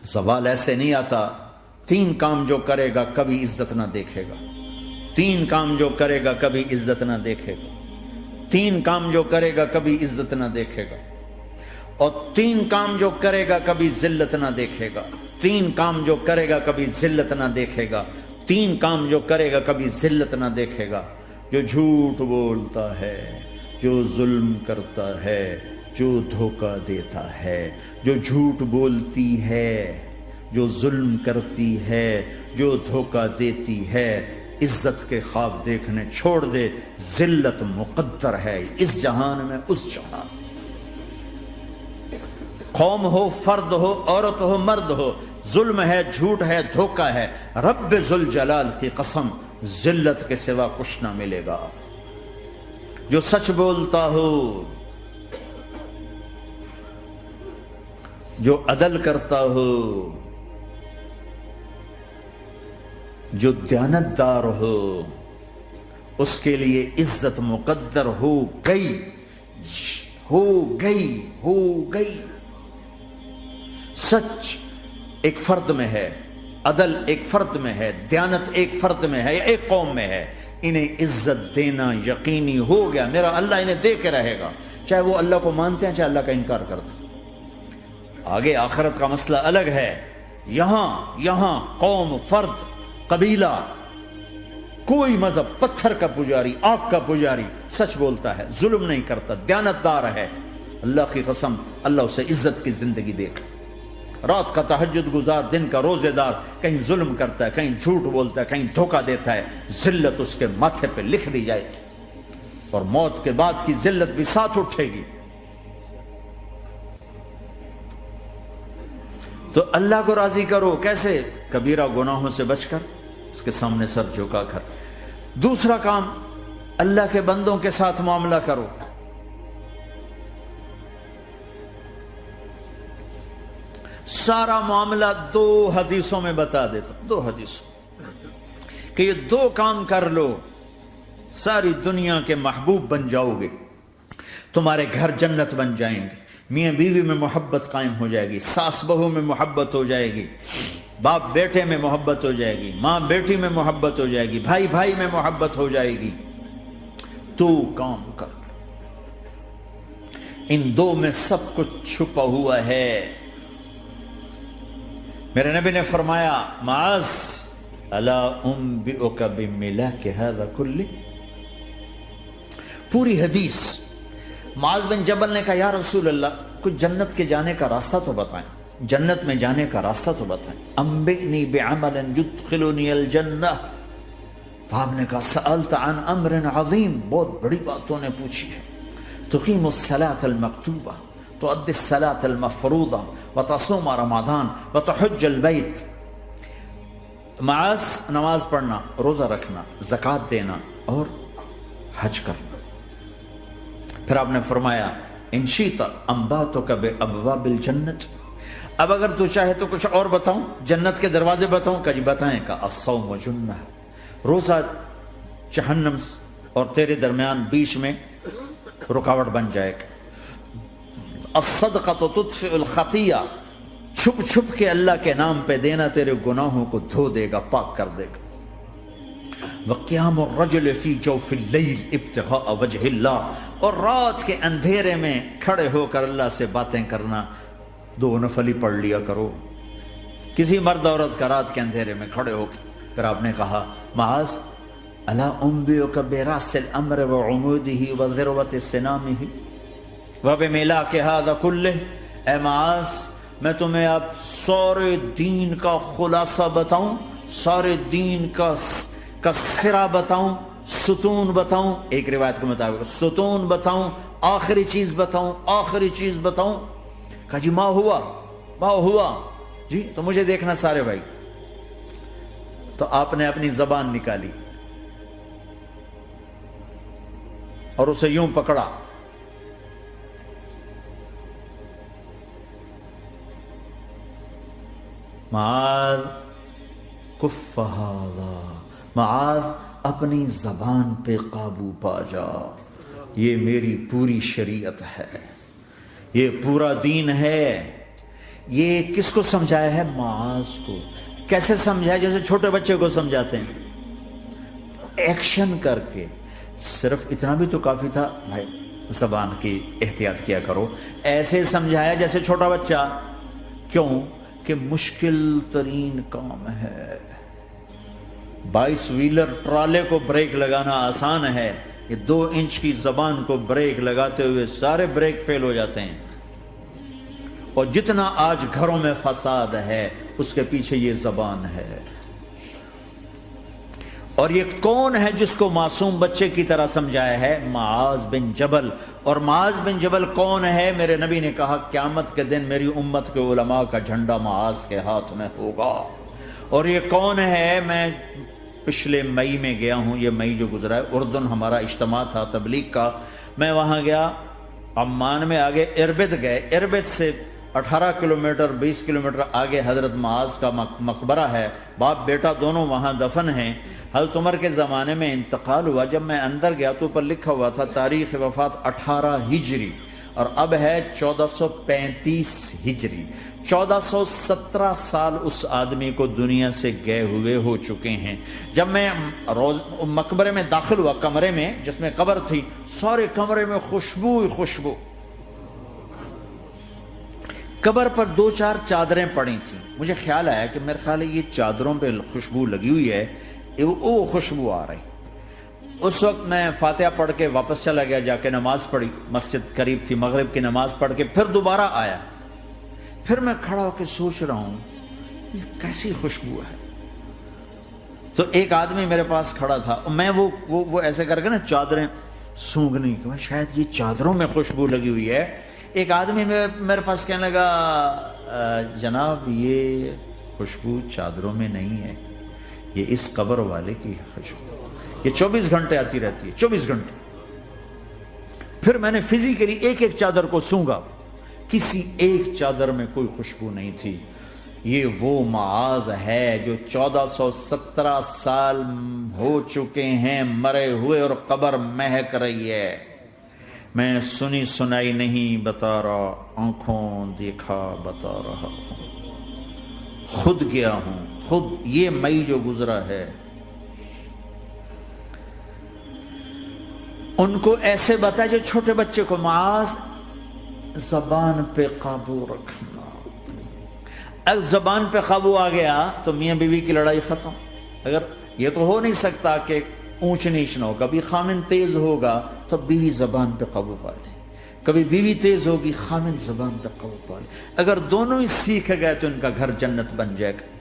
زوال ایسے نہیں آتا. 3 کام جو کرے گا کبھی عزت نہ دیکھے گا. 3 کام جو کرے گا کبھی عزت نہ دیکھے گا. 3 کام جو کرے گا کبھی عزت نہ دیکھے گا. اور 3 کام جو کرے گا کبھی ذلت نہ دیکھے گا. 3 کام جو کرے گا کبھی ذلت نہ دیکھے گا. 3 کام جو کرے گا کبھی ذلت نہ دیکھے گا. جو جھوٹ بولتا ہے، جو ظلم کرتا ہے، جو دھوکہ دیتا ہے، جو جھوٹ بولتی ہے، جو ظلم کرتی ہے، جو دھوکہ دیتی ہے، عزت کے خواب دیکھنے چھوڑ دے. ذلت مقدر ہے اس جہان میں اس جہان. قوم ہو، فرد ہو، عورت ہو، مرد ہو، ظلم ہے، جھوٹ ہے، دھوکہ ہے، رب ذوالجلال کی قسم ذلت کے سوا کچھ نہ ملے گا. جو سچ بولتا ہو، جو عدل کرتا ہو، جو دیانتدار ہو، اس کے لیے عزت مقدر ہو گئی، ہو گئی، ہو گئی. سچ ایک فرد میں ہے، عدل ایک فرد میں ہے، دیانت ایک فرد میں ہے یا ایک قوم میں ہے. انہیں عزت دینا یقینی ہو گیا. میرا اللہ انہیں دے کے رہے گا، چاہے وہ اللہ کو مانتے ہیں چاہے اللہ کا انکار کرتے ہیں. آگے آخرت کا مسئلہ الگ ہے. یہاں قوم، فرد، قبیلہ، کوئی مذہب، پتھر کا پجاری، آگ کا پجاری سچ بولتا ہے، ظلم نہیں کرتا، دیانتدار ہے، اللہ کی قسم اللہ اسے عزت کی زندگی دے گا. رات کا تہجد گزار، دن کا روزے دار، کہیں ظلم کرتا ہے، کہیں جھوٹ بولتا ہے، کہیں دھوکہ دیتا ہے، ذلت اس کے ماتھے پہ لکھ دی جائے گی اور موت کے بعد کی ذلت بھی ساتھ اٹھے گی. تو اللہ کو راضی کرو. کیسے؟ کبیرہ گناہوں سے بچ کر، اس کے سامنے سر جھکا کر. دوسرا کام، اللہ کے بندوں کے ساتھ معاملہ کرو. سارا معاملہ 2 حدیثوں میں بتا دیتا ہوں. 2 حدیثوں کہ یہ 2 کام کر لو، ساری دنیا کے محبوب بن جاؤ گے، تمہارے گھر جنت بن جائیں گے، میاں بیوی میں محبت قائم ہو جائے گی، ساس بہو میں محبت ہو جائے گی، باپ بیٹے میں محبت ہو جائے گی، ماں بیٹی میں محبت ہو جائے گی، بھائی بھائی میں محبت ہو جائے گی. 2 کام کر. ان 2 میں سب کچھ چھپا ہوا ہے. میرے نبی نے فرمایا معاذ الا انبئک بملاک ھذا کلہ. پوری حدیث. معاذ بن جبل نے کہا یا رسول اللہ کچھ جنت کے جانے کا راستہ تو بتائیں، جنت میں جانے کا راستہ تو بتائیں. انبئنی بعمل یدخلنی الجنہ. صاحب نے کہا سألت عن امر عظیم، بہت بڑی باتوں نے پوچھی ہے. تقیم الصلاة المکتوبہ، تؤدی الصلاة المفروضہ، وتصوم رمضان، وتحج البیت. معاذ نماز پڑھنا، روزہ رکھنا، زکوٰۃ دینا اور حج کرنا. پھر آپ نے فرمایا ان شئت انبأتک بابواب الجنت. اب اگر تو چاہے تو کچھ اور بتاؤں، جنت کے دروازے بتاؤں؟ کہ جی بتائیں. کہ الصوم جنہ، روزہ جہنم اور تیرے درمیان بیچ میں رکاوٹ بن جائے گا. الصدقۃ تطفئ الخطیہ، چھپ چھپ کے اللہ کے نام پہ دینا تیرے گناہوں کو دھو دے گا، پاک کر دے گا. وقیام الرجل فی جوف اللیل ابتغاء وجہ اللہ، اور رات کے اندھیرے میں کھڑے ہو کر اللہ سے باتیں کرنا. 2 نفل ہی پڑھ لیا کرو، کسی مرد عورت کا رات کے اندھیرے میں کھڑے ہو کے. پھر آپ نے کہا معاذ الا انبئک براس الامر وعمودہ وذروۃ سنامہ وبملاک ھذا کلہ. اے معاذ میں تمہیں اب سارے دین کا خلاصہ بتاؤں، سارے دین کا سرا بتاؤں، ستون بتاؤں، ایک روایت کے مطابق ستون بتاؤں، آخری چیز بتاؤں، آخری چیز بتاؤں. کہا جی ما ہوا جی تو مجھے دیکھنا سارے بھائی. تو آپ نے اپنی زبان نکالی اور اسے یوں پکڑا. معاذ کف ھذا، معاذ اپنی زبان پہ قابو پا جا. یہ میری پوری شریعت ہے، یہ پورا دین ہے، یہ کس کو سمجھایا ہے؟ معاذ کو۔ کیسے سمجھایا؟ جیسے چھوٹے بچے کو سمجھاتے ہیں، ایکشن کر کے۔ صرف اتنا بھی تو کافی تھا، بھائی زبان کی احتیاط کیا کرو، ایسے سمجھایا جیسے چھوٹا بچہ۔ کیوں کہ مشکل ترین کام ہے۔ 22 ویلر ٹرالے کو بریک لگانا آسان ہے، یہ 2 انچ کی زبان کو بریک لگاتے ہوئے سارے بریک فیل ہو جاتے ہیں۔ اور جتنا آج گھروں میں فساد ہے اس کے پیچھے یہ زبان ہے۔ اور یہ کون ہے جس کو معصوم بچے کی طرح سمجھایا ہے؟ معاذ بن جبل۔ اور معاذ بن جبل کون ہے؟ میرے نبی نے کہا قیامت کے دن میری امت کے علماء کا جھنڈا معاذ کے ہاتھ میں ہوگا۔ اور یہ کون ہے؟ میں پچھلے مئی میں گیا ہوں، یہ مئی جو گزرا ہے، اردن ہمارا اجتماع تھا تبلیغ کا، میں وہاں گیا، عمان میں آگے اربد گئے، اربد سے 18 کلومیٹر 20 کلومیٹر آگے حضرت معاذ کا مقبرہ ہے، باپ بیٹا دونوں وہاں دفن ہیں۔ حضرت عمر کے زمانے میں انتقال ہوا، جب میں اندر گیا تو اوپر لکھا ہوا تھا تاریخ وفات 18 ہجری، اور اب ہے 1435 ہجری۔ 1417 سال اس آدمی کو دنیا سے گئے ہوئے ہو چکے ہیں۔ جب میں مقبرے میں داخل ہوا، کمرے میں جس میں قبر تھی، سارے کمرے میں خوشبو ہی خوشبو۔ قبر پر 2-4 چادریں پڑی تھیں، مجھے خیال آیا کہ میرے خیال ہے یہ چادروں پہ خوشبو لگی ہوئی ہے، وہ خوشبو آ رہی۔ اس وقت میں فاتحہ پڑھ کے واپس چلا گیا، جا کے نماز پڑھی، مسجد قریب تھی، مغرب کی نماز پڑھ کے پھر دوبارہ آیا۔ پھر میں کھڑا ہو کے سوچ رہا ہوں یہ کیسی خوشبو ہے۔ تو ایک آدمی میرے پاس کھڑا تھا، میں وہ ایسے کر کے نا چادریں سونگنے کی، شاید یہ چادروں میں خوشبو لگی ہوئی ہے۔ ایک آدمی میرے پاس کہنے لگا جناب یہ خوشبو چادروں میں نہیں ہے، یہ اس قبر والے کی خوشبو، یہ 24 گھنٹے آتی رہتی ہے، 24 گھنٹے۔ پھر میں نے فزیکلی ایک ایک چادر کو سونگا، کسی ایک چادر میں کوئی خوشبو نہیں تھی۔ یہ وہ معاذ ہے جو 1417 سال ہو چکے ہیں مرے ہوئے، اور قبر مہک رہی ہے۔ میں سنی سنائی نہیں بتا رہا، آنکھوں دیکھا بتا رہا ہوں، خود گیا ہوں، خود یہ مئی جو گزرا ہے۔ ان کو ایسے بتا جو چھوٹے بچے کو، معاذ زبان پہ قابو رکھنا۔ اگر زبان پہ قابو آ گیا تو میاں بیوی کی لڑائی ختم۔ اگر یہ تو ہو نہیں سکتا کہ اونچ نیچ نہ ہو، کبھی خامن تیز ہوگا تو بیوی زبان پہ قابو پا لے، کبھی بیوی تیز ہوگی خامن زبان پہ قابو پا لے۔ اگر دونوں ہی سیکھ گئے تو ان کا گھر جنت بن جائے گا۔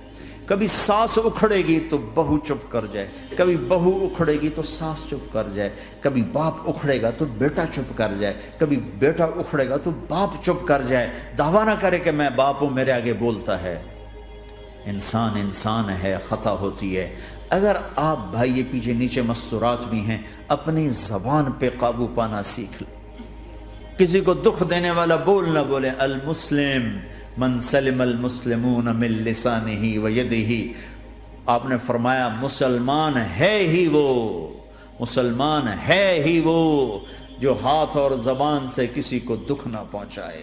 کبھی ساس اکھڑے گی تو بہو چپ کر جائے، کبھی بہو اکھڑے گی تو ساس چپ کر جائے، کبھی باپ اکھڑے گا تو بیٹا چپ کر جائے، کبھی بیٹا اکھڑے گا تو باپ چپ کر جائے۔ دعویٰ نہ کرے کہ میں باپ ہوں میرے آگے بولتا ہے۔ انسان انسان ہے، خطا ہوتی ہے۔ اگر آپ بھائی یہ پیچھے نیچے مستورات بھی ہیں، اپنی زبان پہ قابو پانا سیکھ لیں۔ کسی کو دکھ دینے والا بول نہ بولے۔ المسلم من سلم المسلمون من لسانہ و یدہ، آپ نے فرمایا مسلمان ہے ہی وہ، مسلمان ہے ہی وہ جو ہاتھ اور زبان سے کسی کو دکھ نہ پہنچائے۔